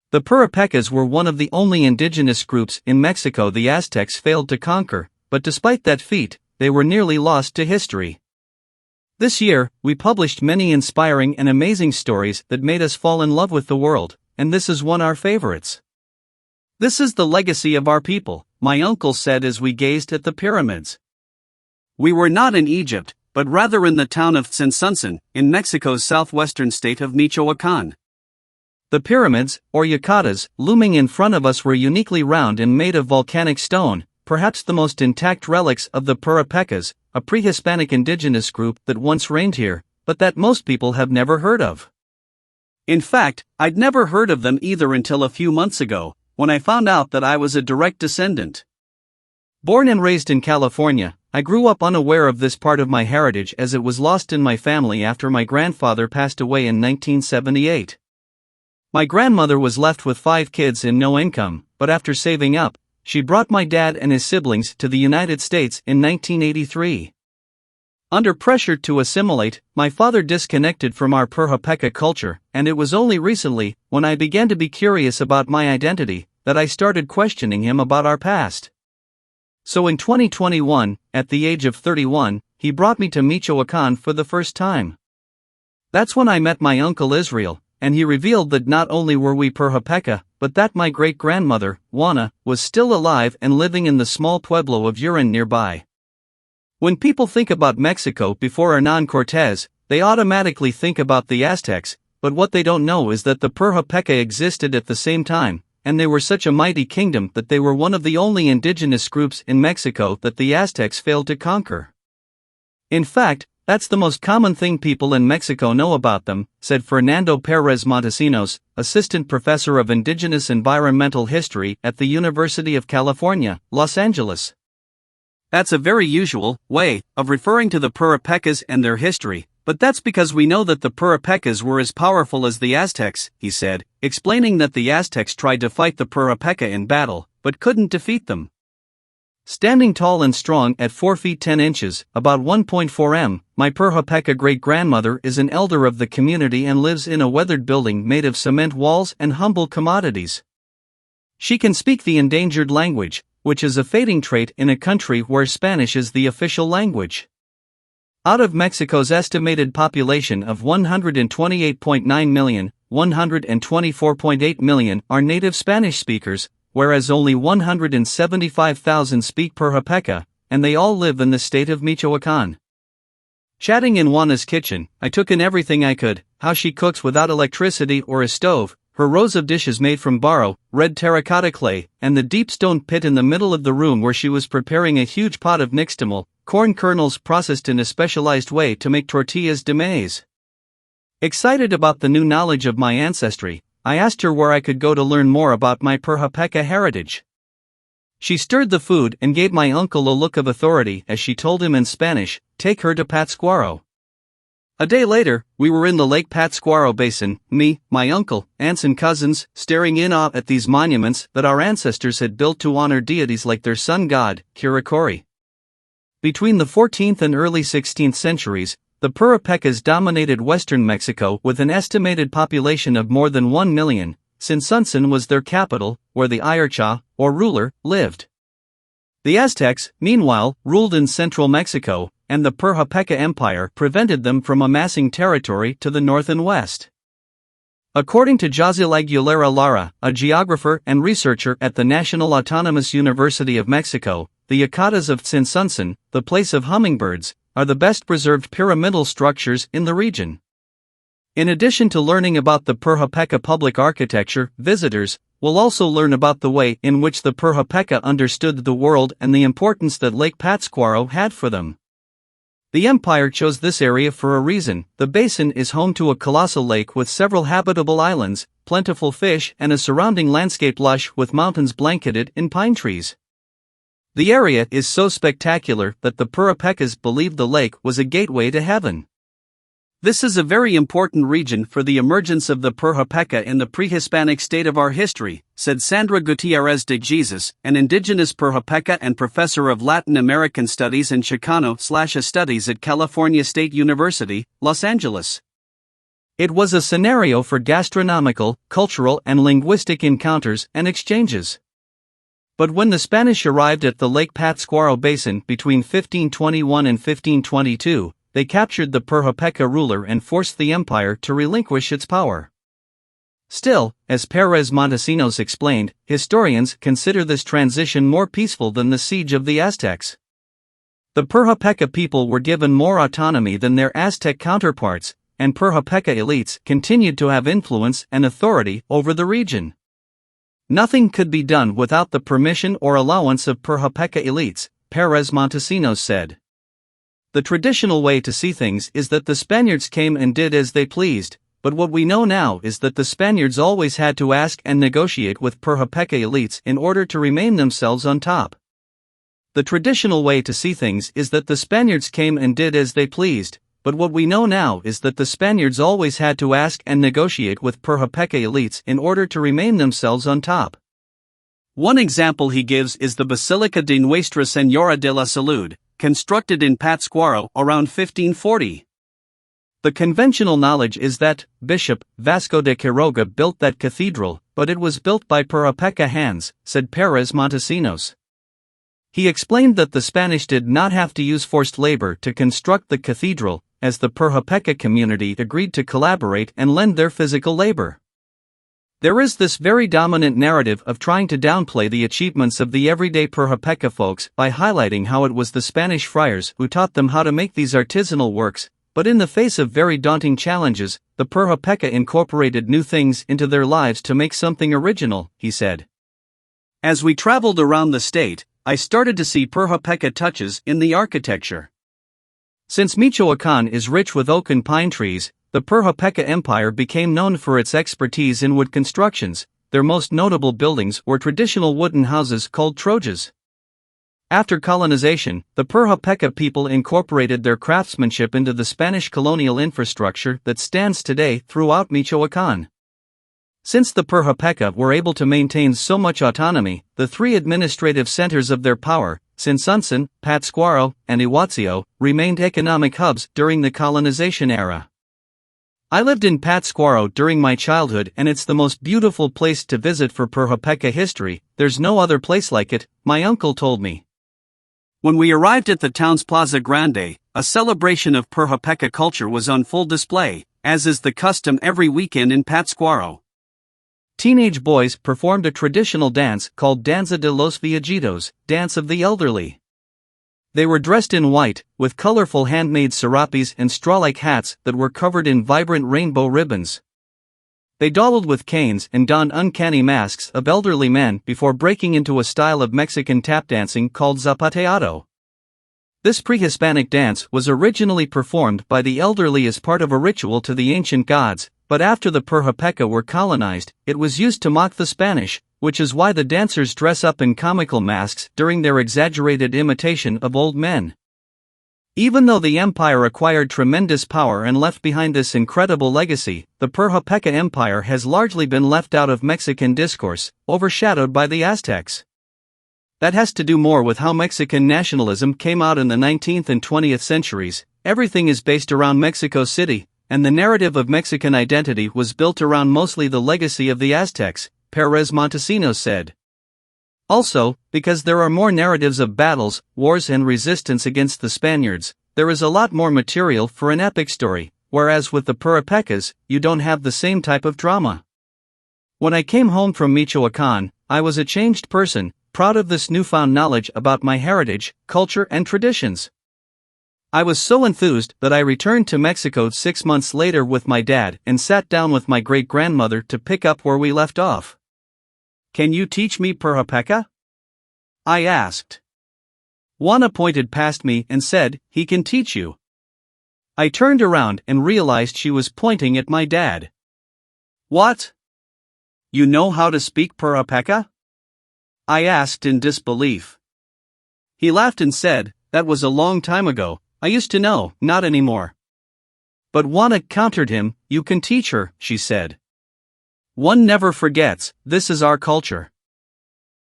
The Puripecas were one of the only indigenous groups in Mexico the Aztecs failed to conquer, but despite that feat, they were nearly lost to history. This year, we published many inspiring and amazing stories that made us fall in love with the world, and this is one of our favorites. This is the legacy of our people, my uncle said as we gazed at the pyramids. We were not in Egypt, but rather in the town of Tzintzuntzin, in Mexico's southwestern state of Michoacán. The pyramids, or yucatas, looming in front of us were uniquely round and made of volcanic stone, perhaps the most intact relics of the Puripecas, a pre-Hispanic indigenous group that once reigned here, but that most people have never heard of. In fact, I'd never heard of them either until a few months ago, when I found out that I was a direct descendant. Born and raised in California, I grew up unaware of this part of my heritage as it was lost in my family after my grandfather passed away in 1978. My grandmother was left with 5 kids and no income, but after saving up, she brought my dad and his siblings to the United States in 1983. Under pressure to assimilate, my father disconnected from our Puripeca culture, and it was only recently, when I began to be curious about my identity, that I started questioning him about our past. So in 2021, at the age of 31, he brought me to Michoacán for the first time. That's when I met my uncle Israel, and he revealed that not only were we Puripeca, but that my great-grandmother, Juana, was still alive and living in the small pueblo of Uran nearby. When people think about Mexico before Hernán Cortés, they automatically think about the Aztecs, but what they don't know is that the Puripeca existed at the same time, and they were such a mighty kingdom that they were one of the only indigenous groups in Mexico that the Aztecs failed to conquer. In fact, that's the most common thing people in Mexico know about them, said Fernando Pérez Montesinos, assistant professor of indigenous environmental history at the University of California, Los Angeles. That's a very usual way of referring to the Puripecas and their history, but that's because we know that the Puripecas were as powerful as the Aztecs, he said, explaining that the Aztecs tried to fight the Puripeca in battle, but couldn't defeat them. Standing tall and strong at 4 feet 10 inches, about 1.4 m, my Puripeca great-grandmother is an elder of the community and lives in a weathered building made of cement walls and humble commodities. She can speak the endangered language, which is a fading trait in a country where Spanish is the official language. Out of Mexico's estimated population of 128.9 million, 124.8 million are native Spanish speakers, whereas only 175,000 speak Puripeca, and they all live in the state of Michoacán. Chatting in Juana's kitchen, I took in everything I could: how she cooks without electricity or a stove, her rows of dishes made from barro, red terracotta clay, and the deep stone pit in the middle of the room where she was preparing a huge pot of nixtamal, corn kernels processed in a specialized way to make tortillas de maíz. Excited about the new knowledge of my ancestry, I asked her where I could go to learn more about my Puripeca heritage. She stirred the food and gave my uncle a look of authority as she told him in Spanish, "Take her to Pátzcuaro." A day later, we were in the Lake Pátzcuaro basin, me, my uncle, aunts and cousins, staring in awe at these monuments that our ancestors had built to honor deities like their sun god, Kakrruk. Between the 14th and early 16th centuries, the Puripecas dominated western Mexico with an estimated population of more than 1 million. Tzintzuntzin was their capital, where the Ayarcha, or ruler, lived. The Aztecs, meanwhile, ruled in central Mexico, and the Puripeca Empire prevented them from amassing territory to the north and west. According to José Aguilera Lara, a geographer and researcher at the National Autonomous University of Mexico, the yucatas of Tzintzuntzin, the place of hummingbirds, are the best preserved pyramidal structures in the region. In addition to learning about the Puripeca public architecture, visitors will also learn about the way in which the Puripeca understood the world and the importance that Lake Pátzcuaro had for them. The empire chose this area for a reason. The basin is home to a colossal lake with several habitable islands, plentiful fish, and a surrounding landscape lush with mountains blanketed in pine trees. The area is so spectacular that the Puripecas believed the lake was a gateway to heaven. This is a very important region for the emergence of the Puripeca in the pre-Hispanic state of our history, said Sandra Gutierrez de Jesus, an indigenous Puripeca and professor of Latin American Studies and Chicano/Studies at California State University, Los Angeles. It was a scenario for gastronomical, cultural, and linguistic encounters and exchanges. But when the Spanish arrived at the Lake Pátzcuaro Basin between 1521 and 1522, they captured the Purhopeka ruler and forced the empire to relinquish its power. Still, as Pérez Montesinos explained, historians consider this transition more peaceful than the siege of the Aztecs. The Purhopeka people were given more autonomy than their Aztec counterparts, and Purhopeka elites continued to have influence and authority over the region. Nothing could be done without the permission or allowance of Purhopeka elites, Pérez Montesinos said. The traditional way to see things is that the Spaniards came and did as they pleased, but what we know now is that the Spaniards always had to ask and negotiate with Purhopeka elites in order to remain themselves on top. The traditional way to see things is that the Spaniards came and did as they pleased, but what we know now is that the Spaniards always had to ask and negotiate with Purhopeka elites in order to remain themselves on top. One example he gives is the Basilica de Nuestra Señora de la Salud, constructed in Pátzcuaro around 1540. The conventional knowledge is that Bishop Vasco de Quiroga built that cathedral, but it was built by Purhopeka hands, said Pérez Montesinos. He explained that the Spanish did not have to use forced labor to construct the cathedral, as the Purhopeka community agreed to collaborate and lend their physical labor. There is this very dominant narrative of trying to downplay the achievements of the everyday Purhopeka folks by highlighting how it was the Spanish friars who taught them how to make these artisanal works, but in the face of very daunting challenges, the Purhopeka incorporated new things into their lives to make something original, he said. As we traveled around the state, I started to see Purhopeka touches in the architecture. Since Michoacán is rich with oak and pine trees, the Purhopeka Empire became known for its expertise in wood constructions. Their most notable buildings were traditional wooden houses called trojas. After colonization, the Purhopeka people incorporated their craftsmanship into the Spanish colonial infrastructure that stands today throughout Michoacán. Since the Purhopeka were able to maintain so much autonomy, the three administrative centers of their power, Sinsunsan, Pátzcuaro, and Iguatzio, remained economic hubs during the colonization era. I lived in Pátzcuaro during my childhood and it's the most beautiful place to visit for Purhopeka history. There's no other place like it, my uncle told me. When we arrived at the town's Plaza Grande, a celebration of Purhopeka culture was on full display, as is the custom every weekend in Pátzcuaro. Teenage boys performed a traditional dance called Danza de los Viejitos, Dance of the Elderly. They were dressed in white, with colorful handmade serapes and straw-like hats that were covered in vibrant rainbow ribbons. They dawdled with canes and donned uncanny masks of elderly men before breaking into a style of Mexican tap dancing called zapateado. This pre-Hispanic dance was originally performed by the elderly as part of a ritual to the ancient gods, but after the Purhopeka were colonized, it was used to mock the Spanish, which is why the dancers dress up in comical masks during their exaggerated imitation of old men. Even though the empire acquired tremendous power and left behind this incredible legacy, the Purhopeka Empire has largely been left out of Mexican discourse, overshadowed by the Aztecs. That has to do more with how Mexican nationalism came out in the 19th and 20th centuries. Everything is based around Mexico City, and the narrative of Mexican identity was built around mostly the legacy of the Aztecs, Pérez Montesinos said. Also, because there are more narratives of battles, wars and resistance against the Spaniards, there is a lot more material for an epic story, whereas with the Purhopekas, you don't have the same type of drama. When I came home from Michoacán, I was a changed person, proud of this newfound knowledge about my heritage, culture and traditions. I was so enthused that I returned to Mexico 6 months later with my dad and sat down with my great-grandmother to pick up where we left off. "Can you teach me Purhopeka?" I asked. Juana pointed past me and said, "He can teach you." I turned around and realized she was pointing at my dad. "What? You know how to speak Purhopeka?" I asked in disbelief. He laughed and said, "That was a long time ago. I used to know, not anymore." But Juana countered him, "You can teach her," she said. "One never forgets, this is our culture."